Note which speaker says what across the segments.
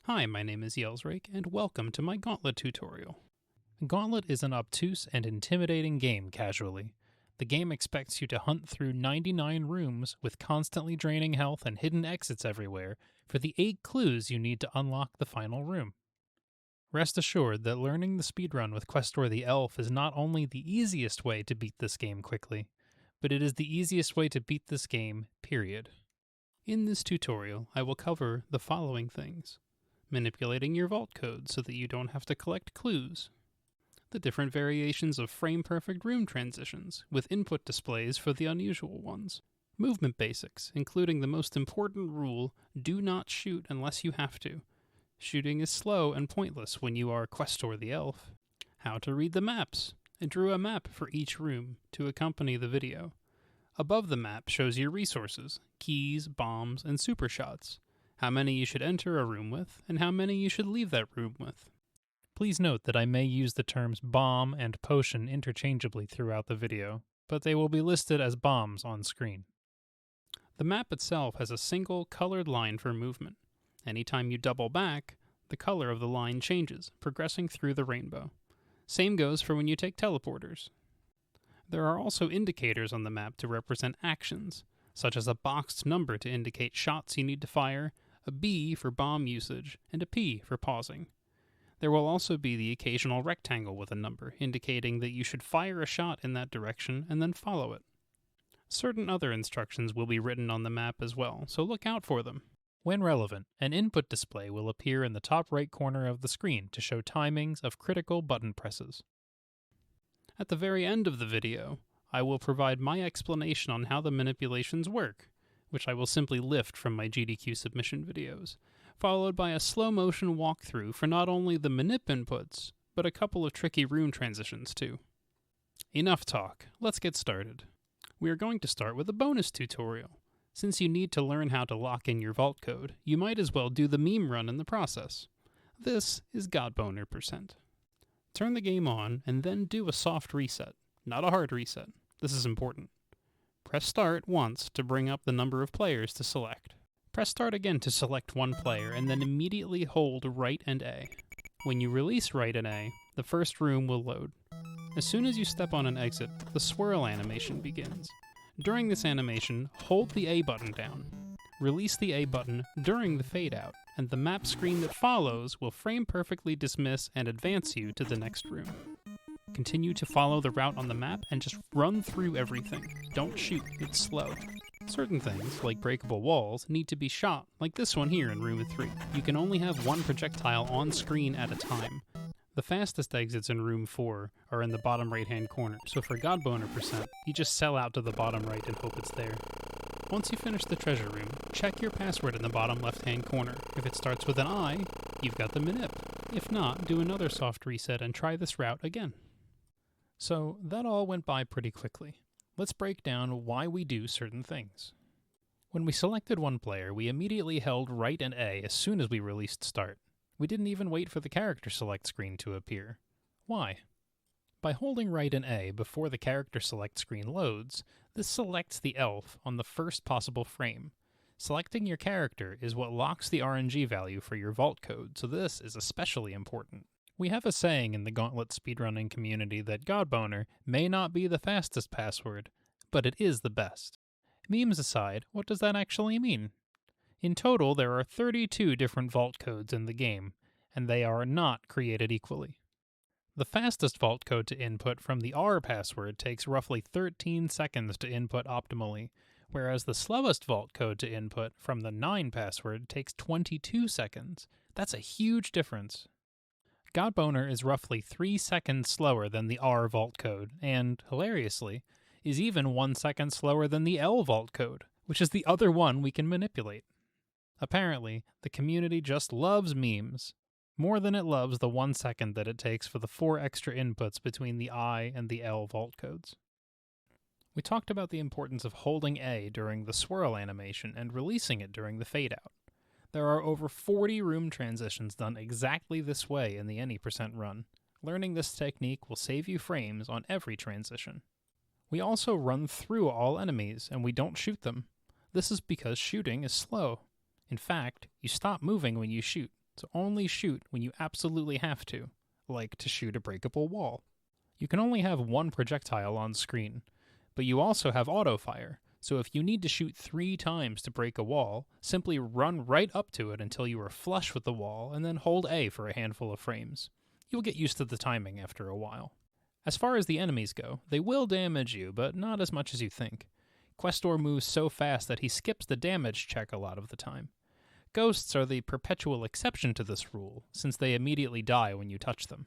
Speaker 1: Hi, my name is Yelsrake, and welcome to my Gauntlet tutorial. Gauntlet is an obtuse and intimidating game casually. The game expects you to hunt through 99 rooms with constantly draining health and hidden exits everywhere for the 8 clues you need to unlock the final room. Rest assured that learning the speedrun with Questor the Elf is not only the easiest way to beat this game quickly, but it is the easiest way to beat this game, period. In this tutorial, I will cover the following things: manipulating your vault code so that you don't have to collect clues, the different variations of frame-perfect room transitions, with input displays for the unusual ones, movement basics, including the most important rule, do not shoot unless you have to. Shooting is slow and pointless when you are Questor the Elf. How to read the maps. I drew a map for each room to accompany the video. Above the map shows your resources, keys, bombs, and super shots, how many you should enter a room with, and how many you should leave that room with. Please note that I may use the terms bomb and potion interchangeably throughout the video, but they will be listed as bombs on screen. The map itself has a single colored line for movement. Anytime you double back, the color of the line changes, progressing through the rainbow. Same goes for when you take teleporters. There are also indicators on the map to represent actions, such as a boxed number to indicate shots you need to fire, a B for bomb usage, and a P for pausing. There will also be the occasional rectangle with a number, indicating that you should fire a shot in that direction and then follow it. Certain other instructions will be written on the map as well, so look out for them. When relevant, an input display will appear in the top right corner of the screen to show timings of critical button presses. At the very end of the video, I will provide my explanation on how the manipulations work, which I will simply lift from my GDQ submission videos, followed by a slow-motion walkthrough for not only the manip inputs, but a couple of tricky room transitions too. Enough talk, let's get started. We are going to start with a bonus tutorial. Since you need to learn how to lock in your vault code, you might as well do the meme run in the process. This is Godboner%. Turn the game on, and then do a soft reset, not a hard reset. This is important. Press start once to bring up the number of players to select. Press start again to select one player, and then immediately hold right and A. When you release right and A, the first room will load. As soon as you step on an exit, the swirl animation begins. During this animation, hold the A button down. Release the A button during the fade out, and the map screen that follows will frame perfectly dismiss and advance you to the next room. Continue to follow the route on the map and just run through everything. Don't shoot, it's slow. Certain things, like breakable walls, need to be shot, like this one here in room 3. You can only have one projectile on screen at a time. The fastest exits in room 4 are in the bottom right hand corner, so for Godboner%, you just sell out to the bottom right and hope it's there. Once you finish the treasure room, check your password in the bottom left hand corner. If it starts with an I, you've got the manip. If not, do another soft reset and try this route again. So that all went by pretty quickly. Let's break down why we do certain things. When we selected one player, we immediately held right and A as soon as we released start. We didn't even wait for the character select screen to appear. Why? By holding right and A before the character select screen loads, this selects the elf on the first possible frame. Selecting your character is what locks the RNG value for your vault code, so this is especially important. We have a saying in the Gauntlet speedrunning community that Godboner may not be the fastest password, but it is the best. Memes aside, what does that actually mean? In total, there are 32 different vault codes in the game, and they are not created equally. The fastest vault code to input from the R password takes roughly 13 seconds to input optimally, whereas the slowest vault code to input from the 9 password takes 22 seconds. That's a huge difference. Godboner is roughly 3 seconds slower than the R vault code, and, hilariously, is even 1 second slower than the L vault code, which is the other one we can manipulate. Apparently, the community just loves memes, more than it loves the 1 second that it takes for the 4 extra inputs between the I and the L vault codes. We talked about the importance of holding A during the swirl animation and releasing it during the fade out. There are over 40 room transitions done exactly this way in the NE% run. Learning this technique will save you frames on every transition. We also run through all enemies, and we don't shoot them. This is because shooting is slow. In fact, you stop moving when you shoot. so only shoot when you absolutely have to, like to shoot a breakable wall. You can only have one projectile on screen, but you also have auto-fire, so if you need to shoot 3 times to break a wall, simply run right up to it until you are flush with the wall and then hold A for a handful of frames. You'll get used to the timing after a while. As far as the enemies go, they will damage you, but not as much as you think. Questor moves so fast that he skips the damage check a lot of the time. Ghosts are the perpetual exception to this rule, since they immediately die when you touch them.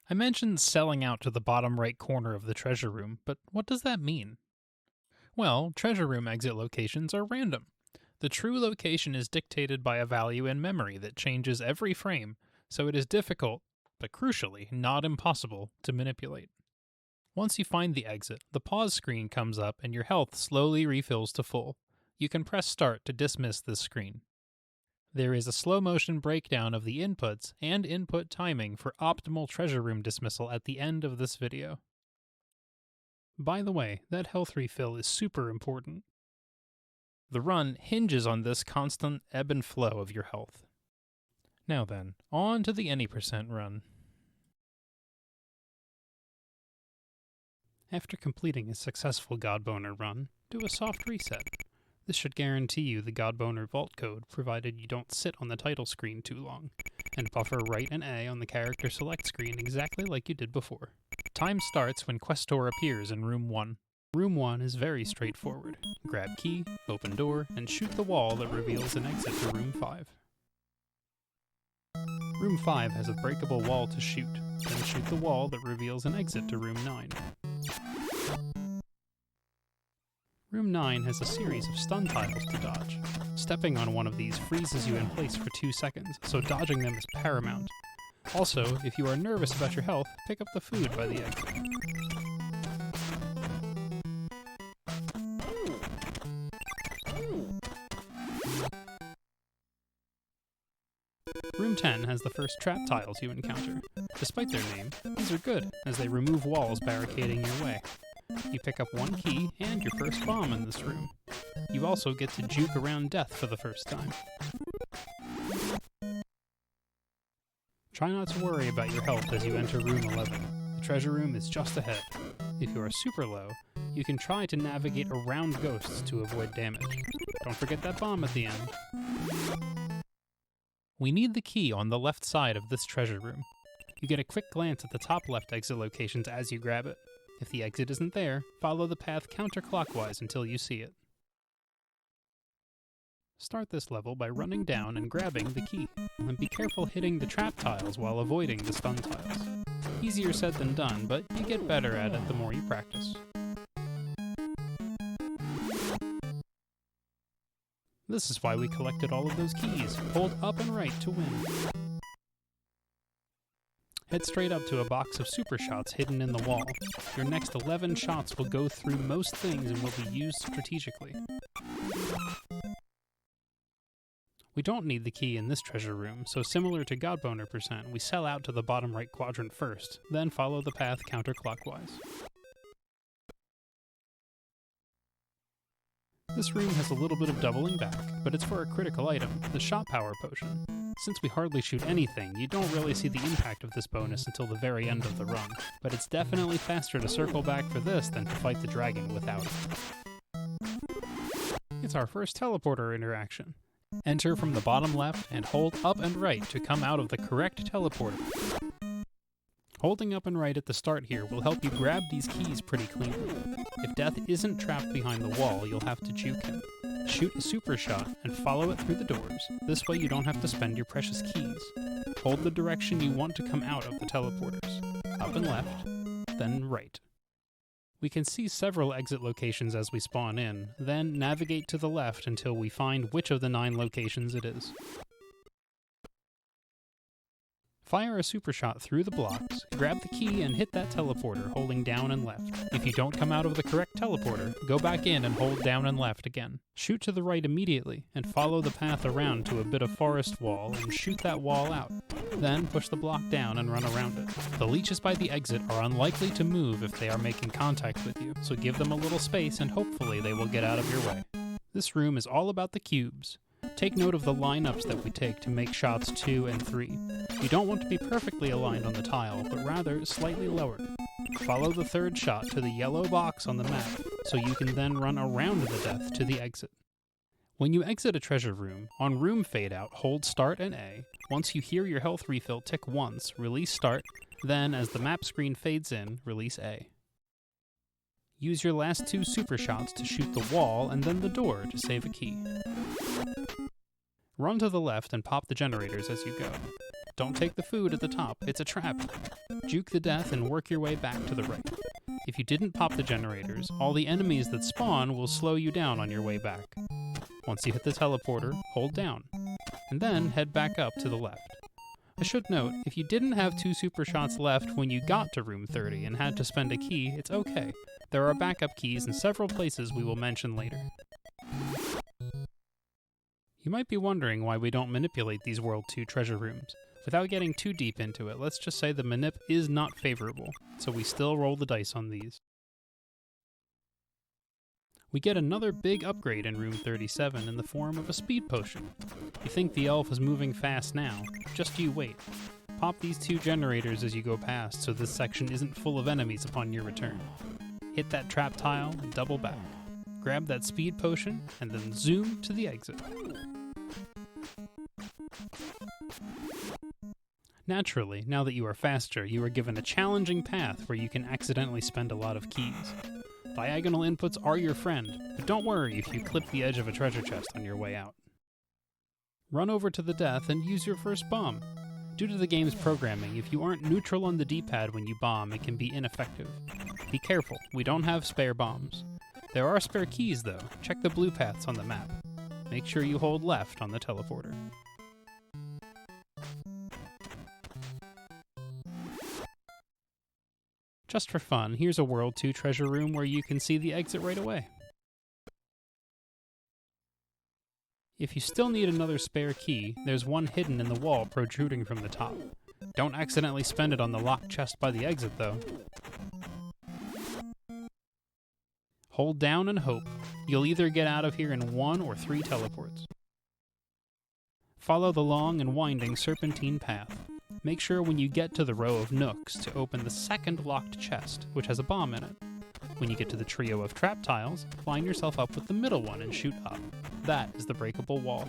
Speaker 1: I mentioned selling out to the bottom right corner of the treasure room, but what does that mean? Well, treasure room exit locations are random. The true location is dictated by a value in memory that changes every frame, so it is difficult, but crucially, not impossible, to manipulate. Once you find the exit, the pause screen comes up and your health slowly refills to full. You can press start to dismiss this screen. There is a slow motion breakdown of the inputs and input timing for optimal treasure room dismissal at the end of this video. By the way, that health refill is super important. The run hinges on this constant ebb and flow of your health. Now then, on to the any % run. After completing a successful Godboner run, do a soft reset. This should guarantee you the Godboner vault code, provided you don't sit on the title screen too long, and buffer right and A on the character select screen exactly like you did before. Time starts when Questor appears in Room 1. Room 1 is very straightforward. Grab key, open door, and shoot the wall that reveals an exit to Room 5. Room 5 has a breakable wall to shoot, then shoot the wall that reveals an exit to Room 9. Room 9 has a series of stun tiles to dodge. Stepping on one of these freezes you in place for 2 seconds, so dodging them is paramount. Also, if you are nervous about your health, pick up the food by the exit. Room 10 has the first trap tiles you encounter. Despite their name, these are good, as they remove walls barricading your way. You pick up 1 key and your first bomb in this room. You also get to juke around death for the first time. Try not to worry about your health as you enter Room 11. The treasure room is just ahead. If you are super low, you can try to navigate around ghosts to avoid damage. Don't forget that bomb at the end. We need the key on the left side of this treasure room. You get a quick glance at the top left exit locations as you grab it. If the exit isn't there, follow the path counterclockwise until you see it. Start this level by running down and grabbing the key, and be careful hitting the trap tiles while avoiding the stun tiles. Easier said than done, but you get better at it the more you practice. This is why we collected all of those keys. Hold up and right to win. Head straight up to a box of super shots hidden in the wall. Your next 11 shots will go through most things and will be used strategically. We don't need the key in this treasure room, so similar to Godboner %, we sell out to the bottom right quadrant first, then follow the path counterclockwise. This room has a little bit of doubling back, but it's for a critical item, the shot power potion. Since we hardly shoot anything, you don't really see the impact of this bonus until the very end of the run, but it's definitely faster to circle back for this than to fight the dragon without it. It's our first teleporter interaction. Enter from the bottom left and hold up and right to come out of the correct teleporter. Holding up and right at the start here will help you grab these keys pretty cleanly. If death isn't trapped behind the wall, you'll have to juke him. Shoot a super shot and follow it through the doors. This way you don't have to spend your precious keys. Hold the direction you want to come out of the teleporters. Up and left, then right. We can see several exit locations as we spawn in, then navigate to the left until we find which of the 9 locations it is. Fire a super shot through the blocks, grab the key and hit that teleporter holding down and left. If you don't come out of the correct teleporter, go back in and hold down and left again. Shoot to the right immediately and follow the path around to a bit of forest wall and shoot that wall out. Then push the block down and run around it. The leeches by the exit are unlikely to move if they are making contact with you, so give them a little space and hopefully they will get out of your way. This room is all about the cubes. Take note of the lineups that we take to make shots 2 and 3. You don't want to be perfectly aligned on the tile, but rather slightly lower. Follow the third shot to the yellow box on the map, so you can then run around the death to the exit. When you exit a treasure room, on room fade out, hold start and A. Once you hear your health refill tick once, release start, then as the map screen fades in, release A. Use your last 2 super shots to shoot the wall and then the door to save a key. Run to the left and pop the generators as you go. Don't take the food at the top, it's a trap. Juke the death and work your way back to the right. If you didn't pop the generators, all the enemies that spawn will slow you down on your way back. Once you hit the teleporter, hold down, and then head back up to the left. I should note, if you didn't have 2 super shots left when you got to room 30 and had to spend a key, it's okay. There are backup keys in several places we will mention later. You might be wondering why we don't manipulate these World 2 treasure rooms. Without getting too deep into it, let's just say the manip is not favorable, so we still roll the dice on these. We get another big upgrade in room 37 in the form of a speed potion. You think the elf is moving fast now, just you wait. Pop these 2 generators as you go past so this section isn't full of enemies upon your return. Hit that trap tile and double back. Grab that speed potion and then zoom to the exit. Naturally, now that you are faster, you are given a challenging path where you can accidentally spend a lot of keys. Diagonal inputs are your friend, but don't worry if you clip the edge of a treasure chest on your way out. Run over to the death and use your first bomb. Due to the game's programming, if you aren't neutral on the D-pad when you bomb, it can be ineffective. Be careful, we don't have spare bombs. There are spare keys though, check the blue paths on the map. Make sure you hold left on the teleporter. Just for fun, here's a World 2 treasure room where you can see the exit right away. If you still need another spare key, there's one hidden in the wall protruding from the top. Don't accidentally spend it on the locked chest by the exit though. Hold down and hope. You'll either get out of here in 1 or 3 teleports. Follow the long and winding serpentine path. Make sure when you get to the row of nooks to open the second locked chest, which has a bomb in it. When you get to the trio of trap tiles, line yourself up with the middle one and shoot up. That is the breakable wall.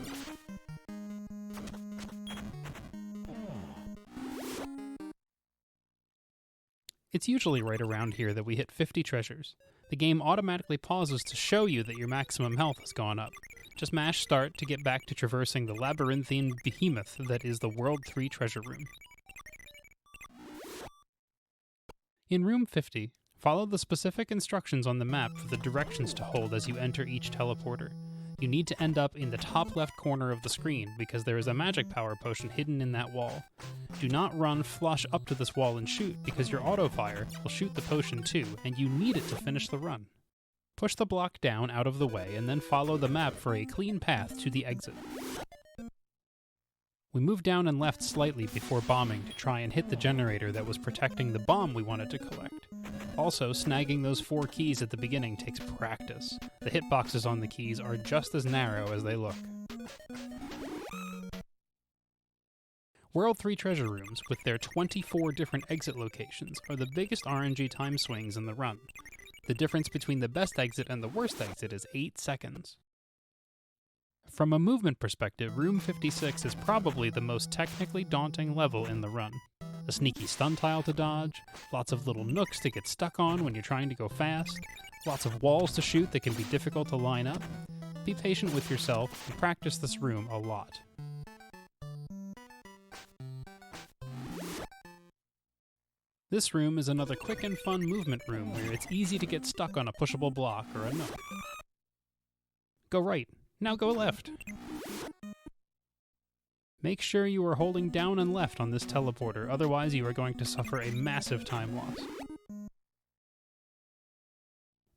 Speaker 1: It's usually right around here that we hit 50 treasures. The game automatically pauses to show you that your maximum health has gone up. Just mash start to get back to traversing the labyrinthine behemoth that is the World 3 treasure room. In room 50, follow the specific instructions on the map for the directions to hold as you enter each teleporter. You need to end up in the top left corner of the screen because there is a magic power potion hidden in that wall. Do not run flush up to this wall and shoot because your auto-fire will shoot the potion too, and you need it to finish the run. Push the block down out of the way and then follow the map for a clean path to the exit. We moved down and left slightly before bombing to try and hit the generator that was protecting the bomb we wanted to collect. Also, snagging those 4 keys at the beginning takes practice. The hitboxes on the keys are just as narrow as they look. World 3 treasure rooms, with their 24 different exit locations, are the biggest RNG time swings in the run. The difference between the best exit and the worst exit is 8 seconds. From a movement perspective, Room 56 is probably the most technically daunting level in the run. A sneaky stun tile to dodge, lots of little nooks to get stuck on when you're trying to go fast, lots of walls to shoot that can be difficult to line up. Be patient with yourself and practice this room a lot. This room is another quick and fun movement room where it's easy to get stuck on a pushable block or a nook. Go right, now go left. Make sure you are holding down and left on this teleporter, otherwise you are going to suffer a massive time loss.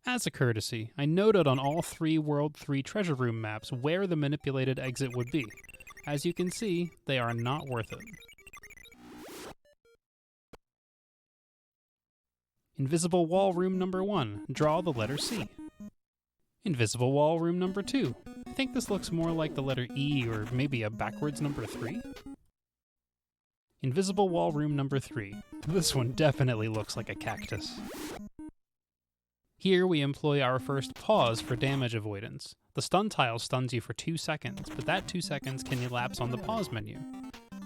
Speaker 1: As a courtesy, I noted on all 3 World 3 treasure room maps where the manipulated exit would be. As you can see, they are not worth it. Invisible wall room number 1. Draw the letter C. Invisible wall room number 2. I think this looks more like the letter E or maybe a backwards number 3. Invisible wall room number 3. This one definitely looks like a cactus. Here we employ our first pause for damage avoidance. The stun tile stuns you for 2 seconds, but that 2 seconds can elapse on the pause menu.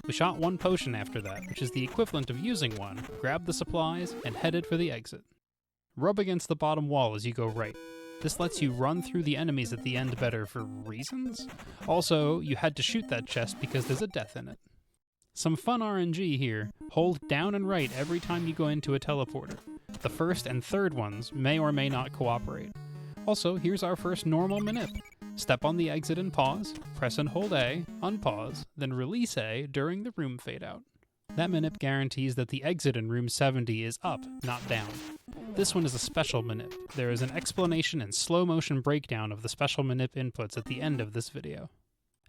Speaker 1: We shot 1 potion after that, which is the equivalent of using one, grabbed the supplies, and headed for the exit. Rub against the bottom wall as you go right. This lets you run through the enemies at the end better for reasons. Also, you had to shoot that chest because there's a death in it. Some fun RNG here. Hold down and right every time you go into a teleporter. The first and third ones may or may not cooperate. Also, here's our first normal manip. Step on the exit and pause, press and hold A, unpause, then release A during the room fade out. That manip guarantees that the exit in room 70 is up, not down. This one is a special manip. There is an explanation and slow motion breakdown of the special manip inputs at the end of this video.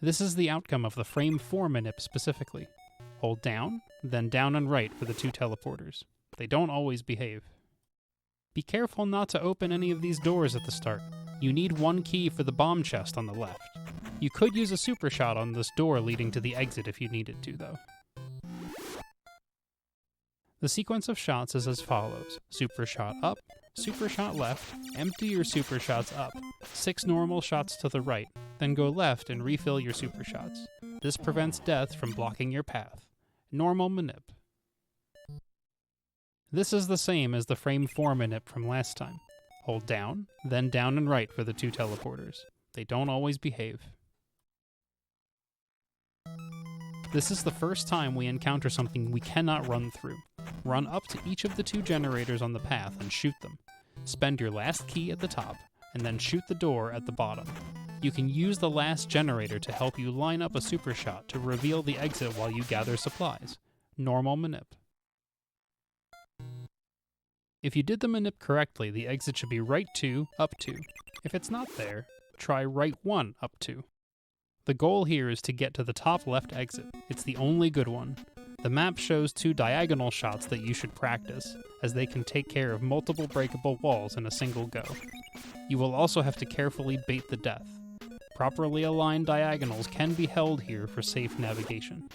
Speaker 1: This is the outcome of the frame 4 manip specifically. Hold down, then down and right for the 2 teleporters. They don't always behave. Be careful not to open any of these doors at the start. You need 1 key for the bomb chest on the left. You could use a super shot on this door leading to the exit if you needed to, though. The sequence of shots is as follows. Super shot up, super shot left, empty your super shots up, 6 normal shots to the right, then go left and refill your super shots. This prevents death from blocking your path. Normal manip. This is the same as the frame 4 manip from last time. Hold down, then down and right for the 2 teleporters. They don't always behave. This is the first time we encounter something we cannot run through. Run up to each of the 2 generators on the path and shoot them. Spend your last key at the top, and then shoot the door at the bottom. You can use the last generator to help you line up a super shot to reveal the exit while you gather supplies. Normal manip. If you did the manip correctly, the exit should be right 2, up 2. If it's not there, try right 1, up 2. The goal here is to get to the top left exit. It's the only good one. The map shows 2 diagonal shots that you should practice, as they can take care of multiple breakable walls in a single go. You will also have to carefully bait the death. Properly aligned diagonals can be held here for safe navigation.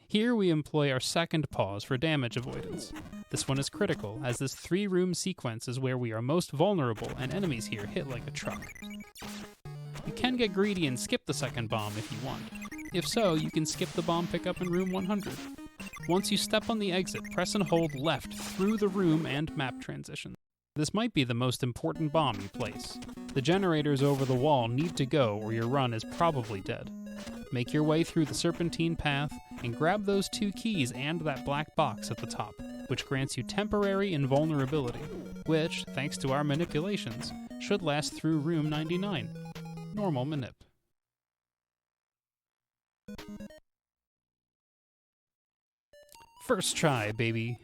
Speaker 1: Here we employ our second pause for damage avoidance. This one is critical, as this 3-room sequence is where we are most vulnerable and enemies here hit like a truck. You can get greedy and skip the second bomb if you want. If so, you can skip the bomb pickup in room 100. Once you step on the exit, press and hold left through the room and map transition. This might be the most important bomb you place. The generators over the wall need to go or your run is probably dead. Make your way through the serpentine path and grab those 2 keys and that black box at the top, which grants you temporary invulnerability, which, thanks to our manipulations, should last through room 99. Normal manip. First try, baby.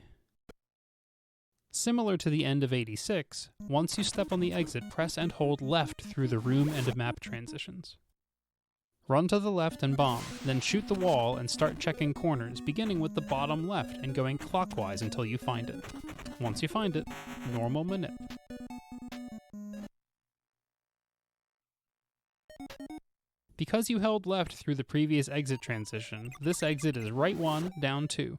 Speaker 1: Similar to the end of 86, once you step on the exit, press and hold left through the room and map transitions. Run to the left and bomb, then shoot the wall and start checking corners, beginning with the bottom left and going clockwise until you find it. Once you find it, normal manip. Because you held left through the previous exit transition, this exit is right 1, down 2.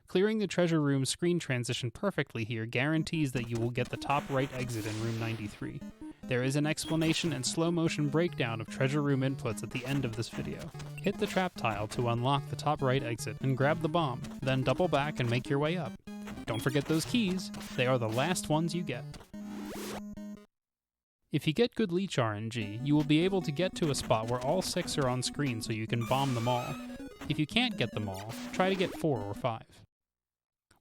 Speaker 1: Clearing the treasure room screen transition perfectly here guarantees that you will get the top right exit in room 93. There is an explanation and slow motion breakdown of treasure room inputs at the end of this video. Hit the trap tile to unlock the top right exit and grab the bomb, then double back and make your way up. Don't forget those keys, they are the last ones you get. If you get good leech RNG, you will be able to get to a spot where all 6 are on screen so you can bomb them all. If you can't get them all, try to get 4 or 5.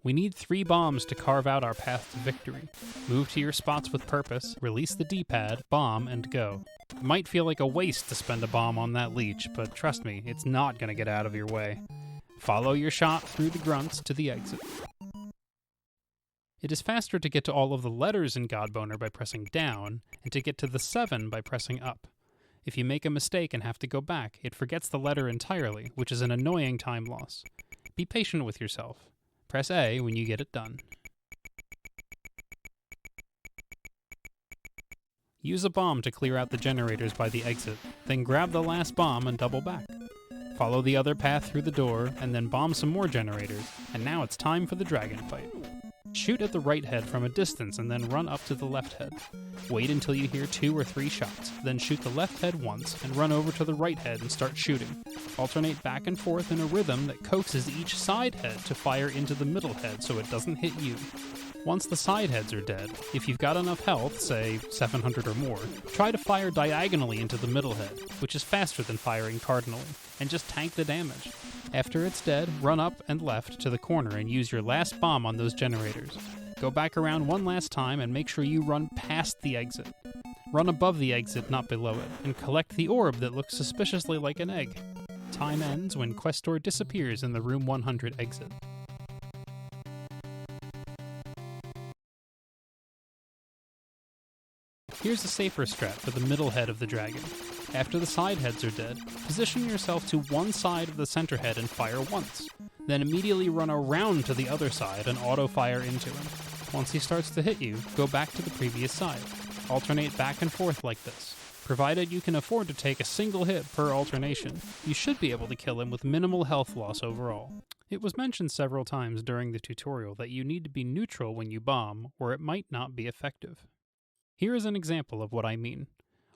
Speaker 1: We need 3 bombs to carve out our path to victory. Move to your spots with purpose, release the D-pad, bomb, and go. It might feel like a waste to spend a bomb on that leech, but trust me, it's not going to get out of your way. Follow your shot through the grunts to the exit. It is faster to get to all of the letters in Godboner by pressing down, and to get to the 7 by pressing up. If you make a mistake and have to go back, it forgets the letter entirely, which is an annoying time loss. Be patient with yourself. Press A when you get it done. Use a bomb to clear out the generators by the exit, then grab the last bomb and double back. Follow the other path through the door, and then bomb some more generators, and now it's time for the dragon fight. Shoot at the right head from a distance and then run up to the left head. Wait until you hear 2 or 3 shots, then shoot the left head once and run over to the right head and start shooting. Alternate back and forth in a rhythm that coaxes each side head to fire into the middle head so it doesn't hit you. Once the side heads are dead, if you've got enough health, say 700 or more, try to fire diagonally into the middle head, which is faster than firing cardinally, and just tank the damage. After it's dead, run up and left to the corner and use your last bomb on those generators. Go back around one last time and make sure you run past the exit. Run above the exit, not below it, and collect the orb that looks suspiciously like an egg. Time ends when Questor disappears in the room 100 exit. Here's a safer strat for the middle head of the dragon. After the side heads are dead, position yourself to one side of the center head and fire once. Then immediately run around to the other side and auto-fire into him. Once he starts to hit you, go back to the previous side. Alternate back and forth like this. Provided you can afford to take a single hit per alternation, you should be able to kill him with minimal health loss overall. It was mentioned several times during the tutorial that you need to be neutral when you bomb, or it might not be effective. Here is an example of what I mean.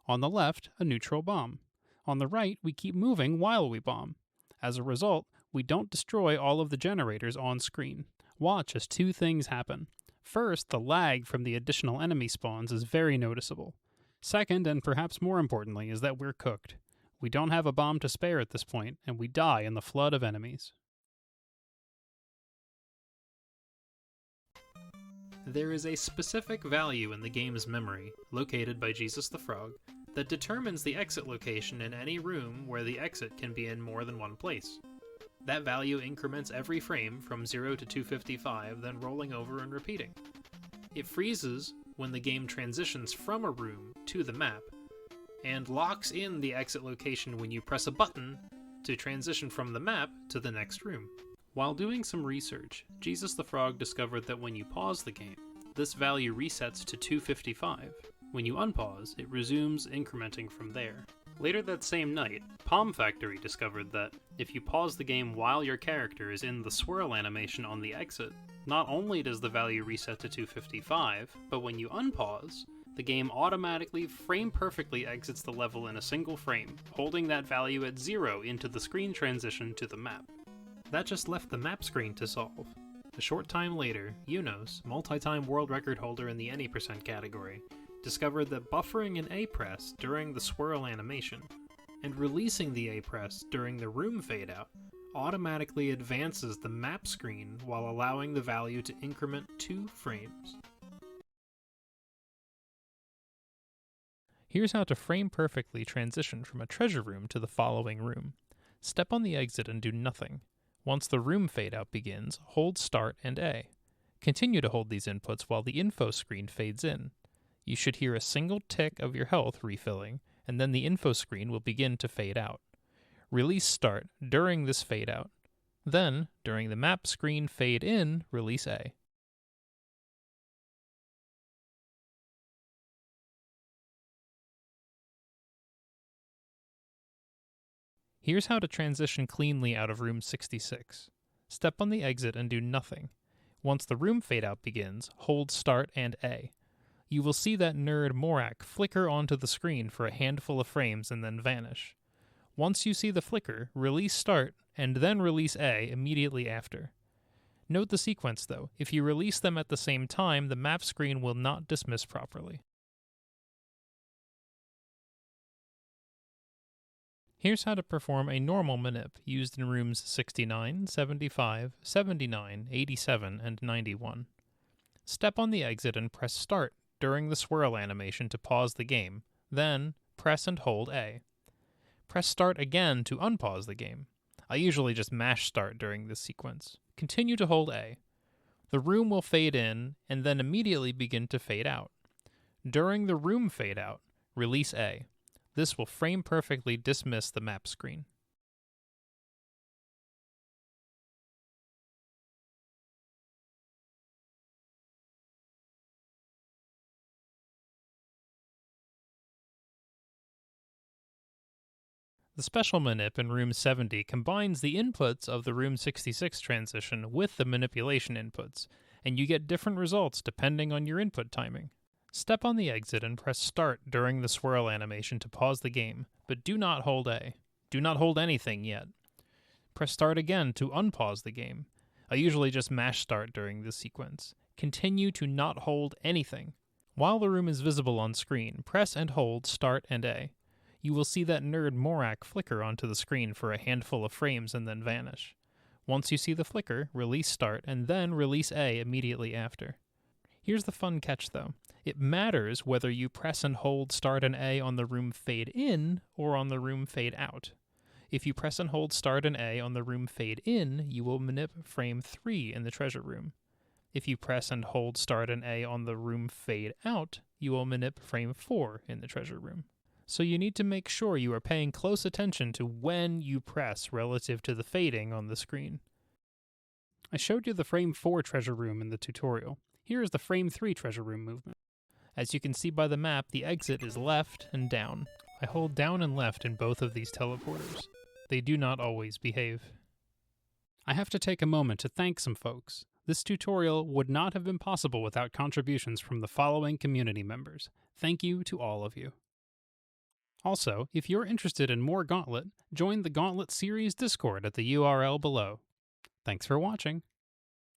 Speaker 1: On the left, a neutral bomb. On the right, we keep moving while we bomb. As a result, we don't destroy all of the generators on screen. Watch as 2 things happen. First, the lag from the additional enemy spawns is very noticeable. Second, and perhaps more importantly, is that we're cooked. We don't have a bomb to spare at this point, and we die in the flood of enemies. There is a specific value in the game's memory, located by Jesus the Frog, that determines the exit location in any room where the exit can be in more than one place. That value increments every frame from 0 to 255, then rolling over and repeating. It freezes when the game transitions from a room to the map, and locks in the exit location when you press a button to transition from the map to the next room. While doing some research, Jesus the Frog discovered that when you pause the game, this value resets to 255. When you unpause, it resumes incrementing from there. Later that same night, Palm Factory discovered that if you pause the game while your character is in the swirl animation on the exit, not only does the value reset to 255, but when you unpause, the game automatically frame-perfectly exits the level in a single frame, holding that value at 0 into the screen transition to the map. That just left the map screen to solve. A short time later, Unos, multi-time world record holder in the any percent category, discovered that buffering an A-press during the swirl animation, and releasing the A-press during the room fade-out, automatically advances the map screen while allowing the value to increment 2 frames. Here's how to frame-perfectly transition from a treasure room to the following room. Step on the exit and do nothing. Once the room fade-out begins, hold Start and A. Continue to hold these inputs while the info screen fades in. You should hear a single tick of your health refilling, and then the info screen will begin to fade out. Release Start during this fade-out. Then, during the map screen fade-in, release A. Here's how to transition cleanly out of room 66. Step on the exit and do nothing. Once the room fade-out begins, hold Start and A. You will see that nerd Morak flicker onto the screen for a handful of frames and then vanish. Once you see the flicker, release Start and then release A immediately after. Note the sequence though. If you release them at the same time, the map screen will not dismiss properly. Here's how to perform a normal manip used in rooms 69, 75, 79, 87, and 91. Step on the exit and press Start during the swirl animation to pause the game, then press and hold A. Press Start again to unpause the game. I usually just mash Start during this sequence. Continue to hold A. The room will fade in and then immediately begin to fade out. During the room fade out, release A. This will frame perfectly dismiss the map screen. The special manip in Room 70 combines the inputs of the Room 66 transition with the manipulation inputs, and you get different results depending on your input timing. Step on the exit and press Start during the swirl animation to pause the game, but do not hold A. Do not hold anything yet. Press Start again to unpause the game. I usually just mash Start during this sequence. Continue to not hold anything. While the room is visible on screen, press and hold Start and A. You will see that nerd Morak flicker onto the screen for a handful of frames and then vanish. Once you see the flicker, release Start and then release A immediately after. Here's the fun catch though. It matters whether you press and hold Start and A on the room fade in or on the room fade out. If you press and hold Start and A on the room fade in, you will manip frame 3 in the treasure room. If you press and hold Start and A on the room fade out, you will manip frame 4 in the treasure room. So you need to make sure you are paying close attention to when you press relative to the fading on the screen. I showed you the frame 4 treasure room in the tutorial. Here is the frame 3 treasure room movement. As you can see by the map, the exit is left and down. I hold down and left in both of these teleporters. They do not always behave. I have to take a moment to thank some folks. This tutorial would not have been possible without contributions from the following community members. Thank you to all of you. Also, if you're interested in more Gauntlet, join the Gauntlet series Discord at the URL below. Thanks for watching.